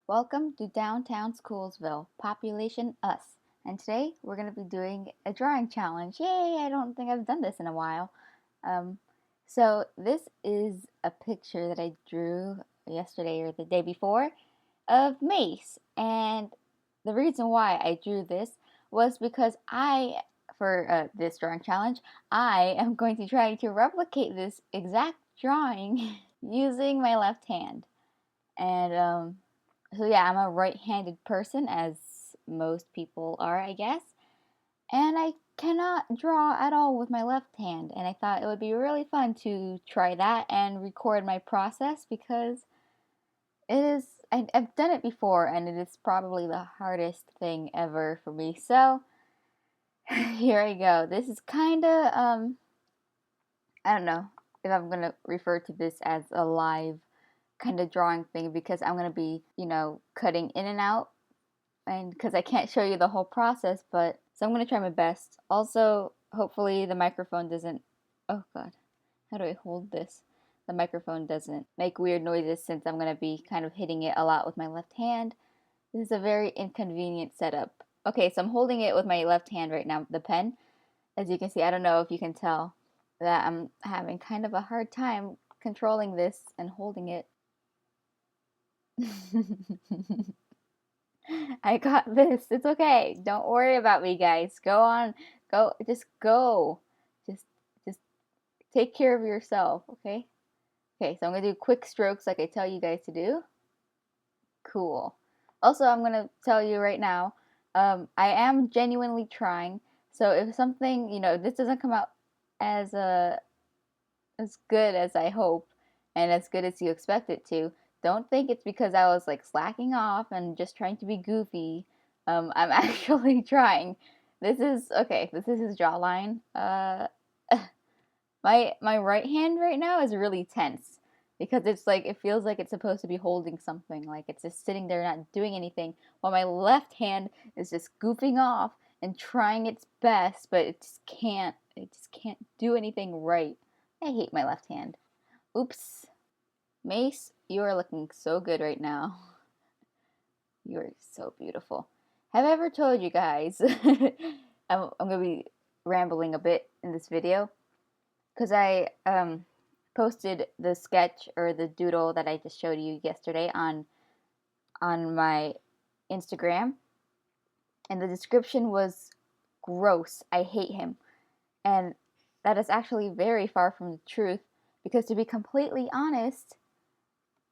Welcome to downtown Schoolsville, population us. And today we're going to be doing a drawing challenge. Yay, I don't think I've done this in a while. So this is a picture that I drew yesterday or the day before of Mace. And the reason why I drew this was because for this drawing challenge, I am going to try to replicate this exact drawing using my left hand. And so yeah, I'm a right-handed person, as most people are, I guess. And I cannot draw at all with my left hand. And I thought it would be really fun to try that and record my process because I've done it before and it is probably the hardest thing ever for me. So here I go. This is kind of, I don't know if I'm going to refer to this as a live kind of drawing thing because I'm going to be, cutting in and out and because I can't show you the whole process, but so I'm going to try my best. Also, hopefully the microphone doesn't, oh God, how do I hold this? The microphone doesn't make weird noises since I'm going to be kind of hitting it a lot with my left hand. This is a very inconvenient setup. Okay, so I'm holding it with my left hand right now, the pen. As you can see, I don't know if you can tell that I'm having kind of a hard time controlling this and holding it. I got this. It's okay. Don't worry about me, guys. Go on. Go. Just go. Just take care of yourself, okay? Okay, so I'm going to do quick strokes like I tell you guys to do. Cool. Also, I'm going to tell you right now, I am genuinely trying. So if something, this doesn't come out as as good as I hope and as good as you expect it to, don't think it's because I was like slacking off and just trying to be goofy. I'm actually trying. This is okay. This is his jawline. My right hand right now is really tense because it's like it feels like it's supposed to be holding something, like it's just sitting there not doing anything, while my left hand is just goofing off and trying its best, but it just can't. It just can't do anything right. I hate my left hand. Oops. Mace, you are looking so good right now. You are so beautiful. Have I ever told you guys? I'm going to be rambling a bit in this video because I posted the sketch or the doodle that I just showed you yesterday on my Instagram, and the description was gross. I hate him. And that is actually very far from the truth because, to be completely honest,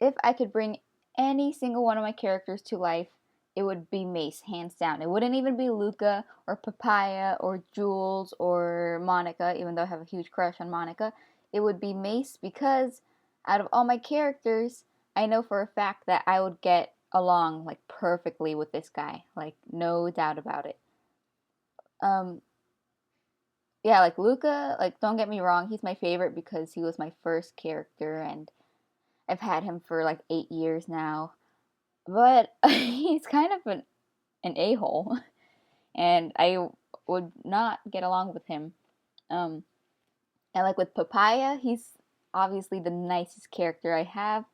if I could bring any single one of my characters to life, it would be Mace, hands down. It wouldn't even be Luca or Papaya or Jules or Monica, even though I have a huge crush on Monica. It would be Mace because out of all my characters, I know for a fact that I would get along like perfectly with this guy. Like, no doubt about it. Yeah, like Luca, like don't get me wrong, he's my favorite because he was my first character and I've had him for like 8 years now. But he's kind of an a-hole and I would not get along with him. And like with Papaya, he's obviously the nicest character I have,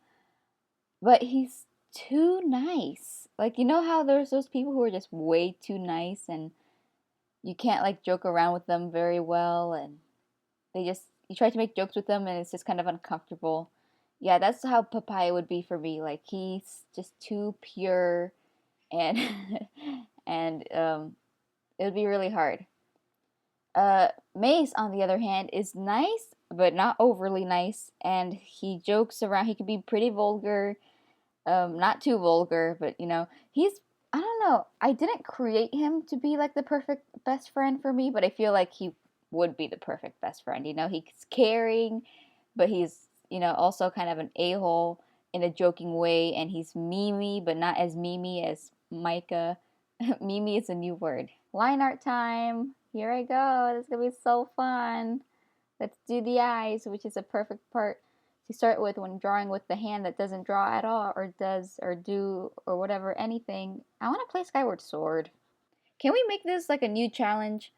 but he's too nice. Like, you know how there's those people who are just way too nice and you can't like joke around with them very well, and you try to make jokes with them and it's just kind of uncomfortable. Yeah, that's how Papaya would be for me. Like, he's just too pure and and it would be really hard. Mace, on the other hand, is nice, but not overly nice, and he jokes around. He can be pretty vulgar, not too vulgar, but I don't know. I didn't create him to be like the perfect best friend for me, but I feel like he would be the perfect best friend. He's caring, but he's, also kind of an a-hole in a joking way, and he's memey, but not as memey as Micah. Mimi is a new word. Line art time. Here I go. This is going to be so fun. Let's do the eyes, which is a perfect part to start with when drawing with the hand that doesn't draw at all or does or do or whatever, anything. I want to play Skyward Sword. Can we make this like a new challenge?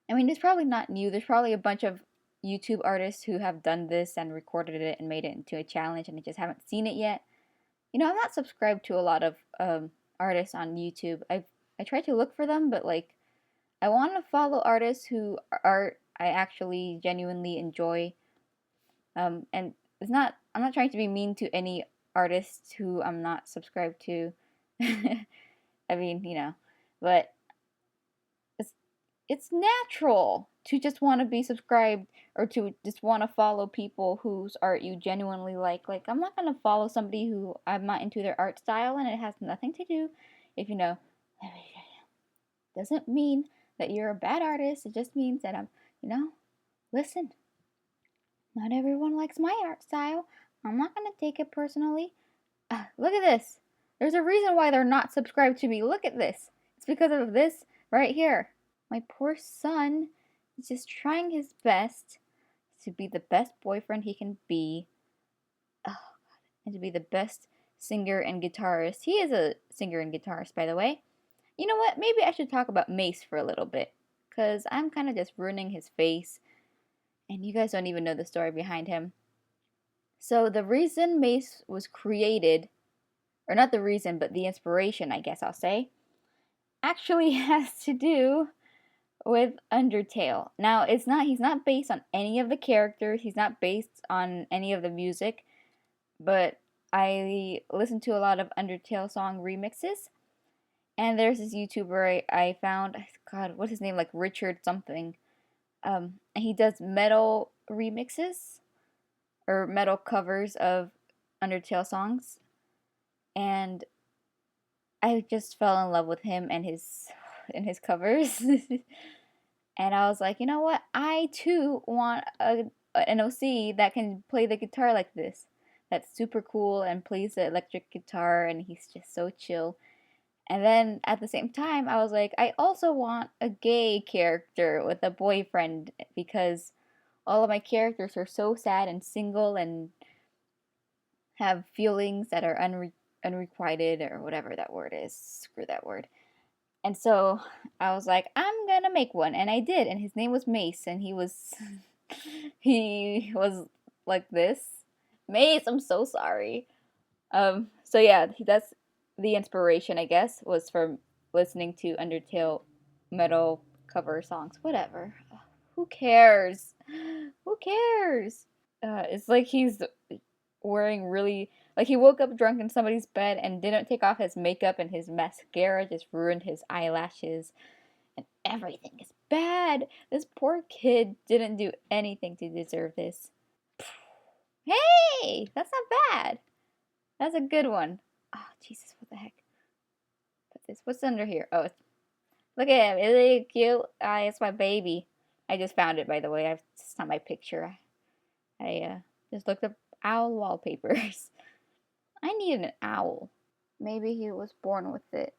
I mean, it's probably not new. There's probably a bunch of YouTube artists who have done this and recorded it and made it into a challenge and I just haven't seen it yet. You know, I'm not subscribed to a lot of artists on YouTube. I try to look for them, but like I want to follow artists who art I actually genuinely enjoy. And it's not I'm not trying to be mean to any artists who I'm not subscribed to. I mean, you know, but it's it's natural to just want to be subscribed or to just want to follow people whose art you genuinely like. Like I'm not gonna follow somebody who I'm not into their art style, and it has nothing to do if you know doesn't mean that you're a bad artist. It just means that I'm, you know, listen, not everyone likes my art style. I'm not gonna take it personally. Look at this. There's a reason why they're not subscribed to me. Look at this. It's because of this right here. My poor son is just trying his best to be the best boyfriend he can be. Oh, and to be the best singer and guitarist. He is a singer and guitarist, by the way. You know what? Maybe I should talk about Mace for a little bit. Because I'm kind of just ruining his face. And you guys don't even know the story behind him. So the reason Mace was created, or not the reason, but the inspiration, I guess I'll say, actually has to do with Undertale. Now, he's not based on any of the characters, he's not based on any of the music, but I listen to a lot of Undertale song remixes. And there's this YouTuber I found, God, what's his name? Like Richard something. And he does metal remixes or metal covers of Undertale songs. And I just fell in love with him and his covers. And I was like, you know what? I too want an OC that can play the guitar like this. That's super cool and plays the electric guitar, and he's just so chill. And then at the same time, I was like, I also want a gay character with a boyfriend because all of my characters are so sad and single and have feelings that are unrequited or whatever that word is. Screw that word. And so I was like, I'm gonna make one, and I did. And his name was Mace, and he was he was like this. Mace, I'm so sorry. So yeah, that's the inspiration, I guess, was from listening to Undertale metal cover songs. Whatever. Who cares? Who cares? It's like he's wearing really like he woke up drunk in somebody's bed and didn't take off his makeup and his mascara just ruined his eyelashes and everything is bad. This poor kid didn't do anything to deserve this. Hey, that's not bad. That's a good one. Oh, Jesus, what the heck? Put this. What's under here? Oh, look at him. Isn't he cute? It's my baby. I just found it, by the way. It's not my picture. I just looked up owl wallpapers. I need an owl. Maybe he was born with it.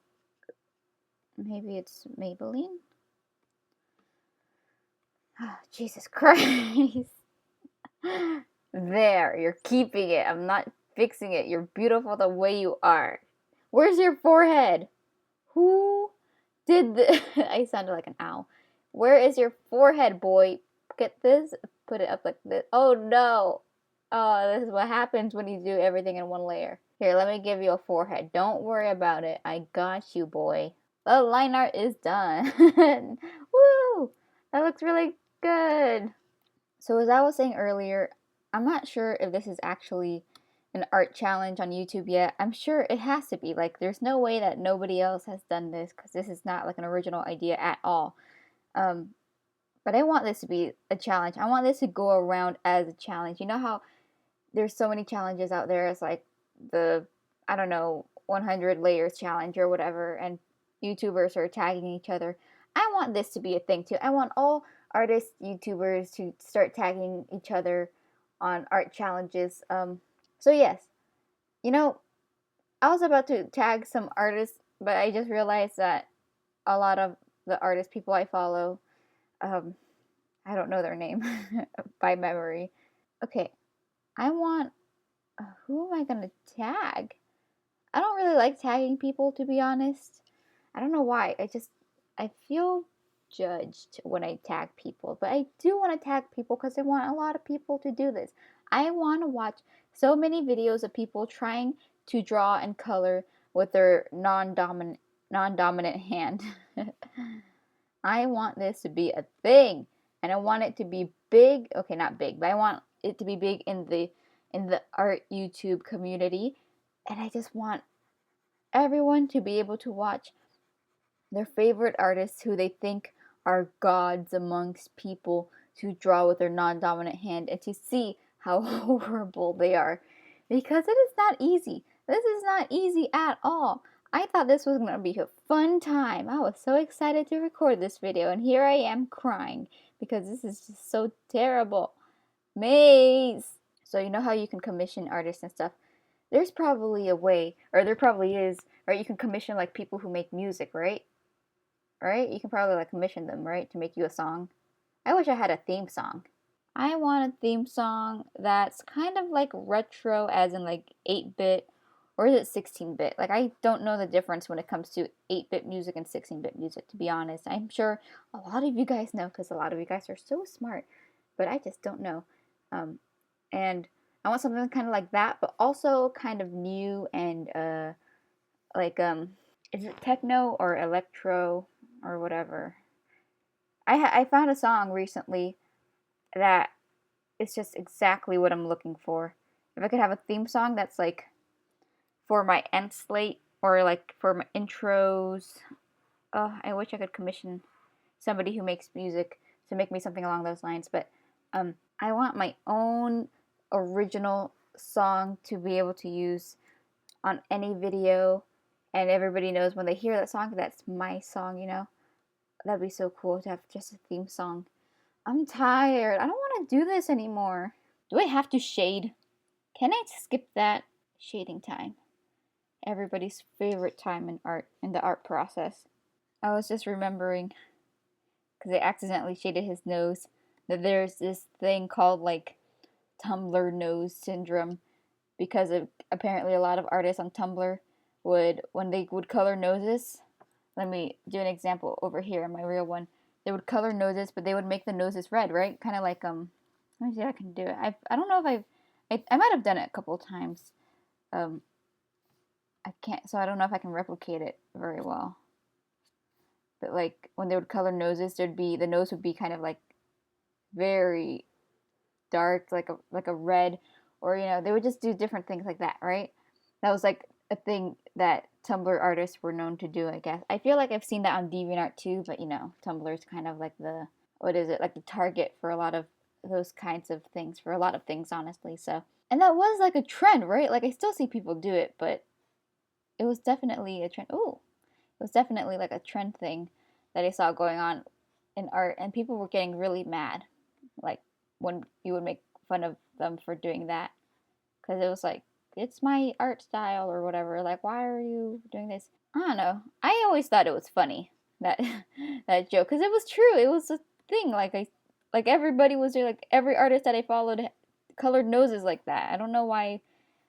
Maybe it's Maybelline. Oh, Jesus Christ. There, you're keeping it. I'm not fixing it. You're beautiful the way you are. Where's your forehead? Who did this? I sounded like an owl. Where is your forehead, boy? Get this. Put it up like this. Oh no. Oh, this is what happens when you do everything in one layer. Here, let me give you a forehead. Don't worry about it. I got you, boy. The line art is done. Woo! That looks really good. So as I was saying earlier, I'm not sure if this is actually an art challenge on YouTube yet. I'm sure it has to be. Like, there's no way that nobody else has done this because this is not like an original idea at all. But I want this to be a challenge. I want this to go around as a challenge. You know how there's so many challenges out there. It's like the, I don't know, 100 layers challenge or whatever, and YouTubers are tagging each other. I want this to be a thing too. I want all artists, YouTubers to start tagging each other on art challenges. So yes, you know, I was about to tag some artists, but I just realized that a lot of the artist people I follow, I don't know their name by memory. Okay, I want, who am I gonna tag? I don't really like tagging people, to be honest. I don't know why. I feel judged when I tag people, but I do want to tag people because I want a lot of people to do this. I want to watch so many videos of people trying to draw and color with their non-dominant hand. I want this to be a thing, and I want it to be big. Okay, not big, but I want it to be big in the art YouTube community, and I just want everyone to be able to watch their favorite artists who they think are gods amongst people to draw with their non-dominant hand and to see how horrible they are, because it is not easy. This is not easy at all. I thought this was going to be a fun time. I was so excited to record this video, and here I am crying because this is just so terrible. Maze! So you know how you can commission artists and stuff? There's probably a way, or there probably is, right? You can commission like people who make music, right? Right? You can probably like commission them, right? To make you a song. I wish I had a theme song. I want a theme song that's kind of like retro, as in like 8-bit, or is it 16-bit? Like, I don't know the difference when it comes to 8-bit music and 16-bit music, to be honest. I'm sure a lot of you guys know, because a lot of you guys are so smart, but I just don't know. And I want something kind of like that, but also kind of new and like is it techno or electro or whatever? I found a song recently that is just exactly what I'm looking for. If I could have a theme song that's like for my end slate or like for my intros, I wish I could commission somebody who makes music to make me something along those lines. But I want my own original song to be able to use on any video, and everybody knows when they hear that song, that's my song, you know? That'd be so cool to have just a theme song. I'm tired. I don't want to do this anymore. Do I have to shade? Can I skip that? Shading time. Everybody's favorite time in art, in the art process. I was just remembering, because I accidentally shaded his nose, that there's this thing called like Tumblr nose syndrome, because of, apparently a lot of artists on Tumblr would, when they would color noses, let me do an example over here in my real one. They would color noses, but they would make the noses red, right? Kind of like, let me see if I can do it. I don't know if I might have done it a couple times. I can't, so I don't know if I can replicate it very well. But like, when they would color noses, the nose would be kind of like very dark, like a red, or you know, they would just do different things like that, right? That was like a thing that Tumblr artists were known to do, I guess. I feel like I've seen that on DeviantArt too, but you know, Tumblr's kind of like the, what is it, like the target for a lot of those kinds of things, for a lot of things, honestly. So, and that was like a trend, right? Like, I still see people do it, but it was definitely a trend. Ooh, it was definitely like a trend thing that I saw going on in art, and people were getting really mad, like when you would make fun of them for doing that, because it was like, it's my art style or whatever. Like, why are you doing this? I don't know. I always thought it was funny, that that joke, because it was true. It was a thing. Like everybody was doing, like every artist that I followed colored noses like that. I don't know why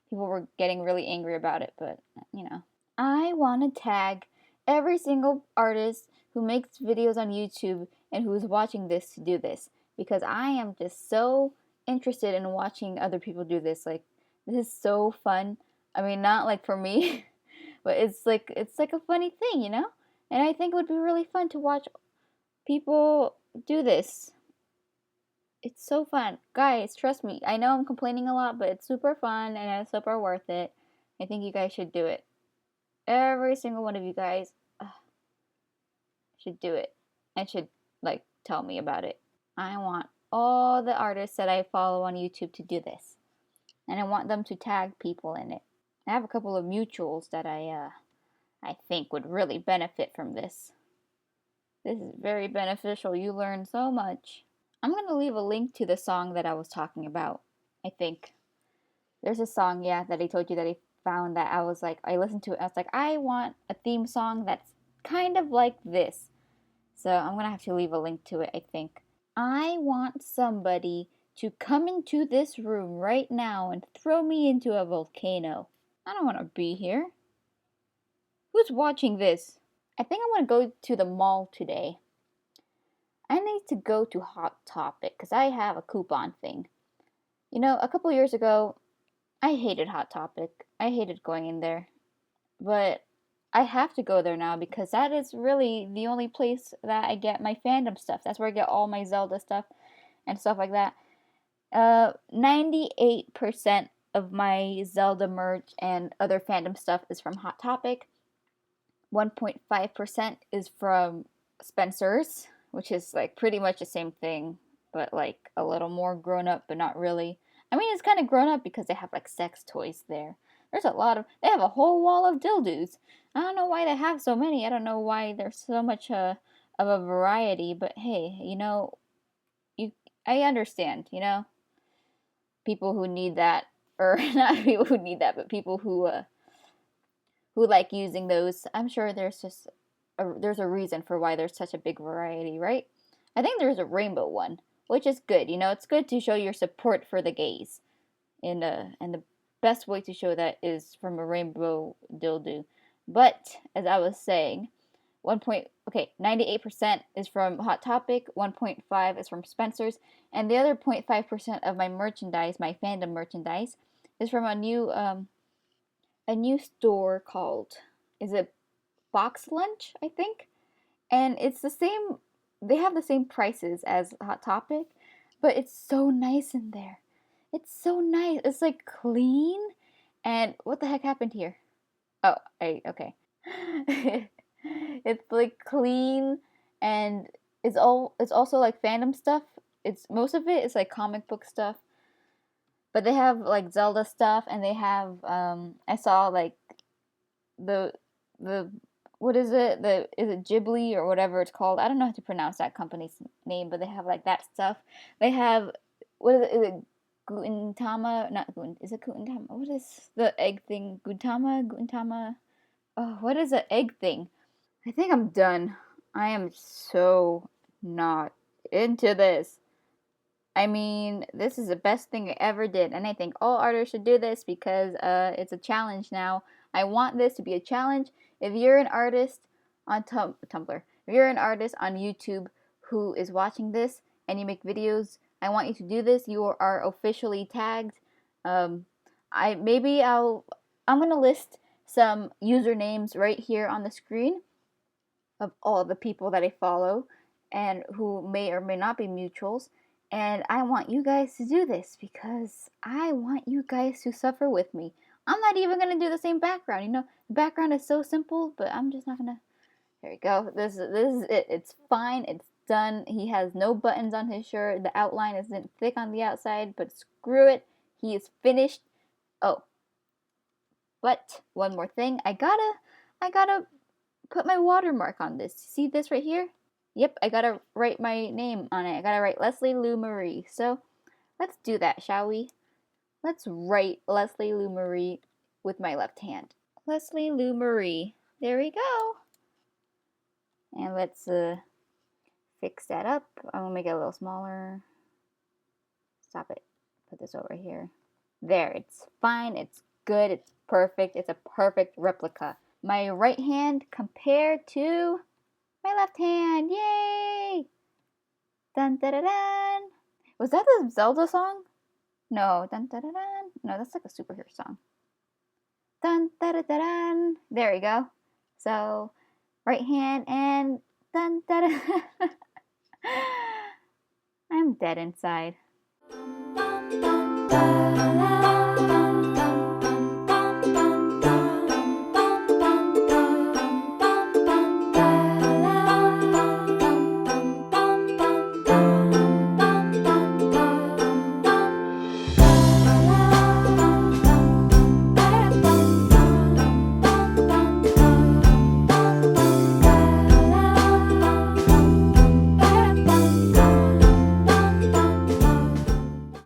people were getting really angry about it, but you know. I want to tag every single artist who makes videos on YouTube and who's watching this to do this, because I am just so interested in watching other people do this. Like, this is so fun. I mean, not like for me, but it's like a funny thing, you know? And I think it would be really fun to watch people do this. It's so fun. Guys, trust me. I know I'm complaining a lot, but it's super fun and it's super worth it. I think you guys should do it. Every single one of you guys should do it and should like tell me about it. I want all the artists that I follow on YouTube to do this, and I want them to tag people in it. I have a couple of mutuals that I think would really benefit from this. This is very beneficial. You learn so much. I'm going to leave a link to the song that I was talking about. I think there's a song, yeah, that I told you that I found, that I was like, I listened to it, I was like, I want a theme song that's kind of like this. So I'm going to have to leave a link to it, I think. I want somebody to come into this room right now and throw me into a volcano. I don't want to be here. Who's watching this? I think I'm going to go to the mall today. I need to go to Hot Topic because I have a coupon thing. You know, a couple years ago, I hated Hot Topic. I hated going in there. But I have to go there now because that is really the only place that I get my fandom stuff. That's where I get all my Zelda stuff and stuff like that. 98% of my Zelda merch and other fandom stuff is from Hot Topic. 1.5% is from Spencer's, which is like pretty much the same thing, but like a little more grown up, but not really. I mean, it's kind of grown up because they have like sex toys there. There's a lot of, they have a whole wall of dildos. I don't know why they have so many. I don't know why there's so much of a variety, but hey, you know, I understand, you know, people who need that, or not people who need that, but people who like using those. I'm sure there's a reason for why there's such a big variety, right? I think there's a rainbow one, which is good. You know, it's good to show your support for the gays, and the best way to show that is from a rainbow dildo. But as I was saying, 98% is from Hot Topic, 1.5 is from Spencer's, and the other 0.5% of my merchandise, my fandom merchandise, is from a new store called, is it Box Lunch, I think? And it's the same, they have the same prices as Hot Topic, but it's so nice in there. It's so nice. It's like clean. And what the heck happened here? Oh, okay. It's like clean, and it's also like fandom stuff. It's most of it is like comic book stuff. But they have like Zelda stuff, and they have I saw like the what is it? Is it Ghibli or whatever it's called? I don't know how to pronounce that company's name, but they have like that stuff. They have, what is it? Is it Gutentama? Not Guten. Is it Gutentama? What is the egg thing? Gutentama. Oh, what is the egg thing? I think I'm done. I am so not into this. I mean, this is the best thing I ever did, and I think all artists should do this because it's a challenge now. I want this to be a challenge. If you're an artist on Tumblr, if you're an artist on YouTube who is watching this and you make videos, I want you to do this. You are officially tagged. I'm gonna list some usernames right here on the screen of all the people that I follow and who may or may not be mutuals. And I want you guys to do this because I want you guys to suffer with me. I'm not even going to do the same background. You know, the background is so simple, but I'm just not going to. There we go. This is it. It's fine. It's done. He has no buttons on his shirt. The outline isn't thick on the outside, but screw it. He is finished. Oh, but one more thing. I gotta put my watermark on this. See this right here? Yep, I gotta write my name on it. I gotta write Leslie Lou Marie. So let's do that, shall we? Let's write Leslie Lou Marie with my left hand. Leslie Lou Marie. There we go. And let's fix that up. I'm gonna make it a little smaller. Stop it. Put this over here. There, it's fine. It's good. It's perfect. It's a perfect replica. My right hand compared to my left hand. Yay! Dun dun dun dun. Was that the Zelda song? No. Dun dun dun dun. No, that's like a superhero song. Dun dun dun dun. There we go. So, right hand and dun dun dun. I'm dead inside.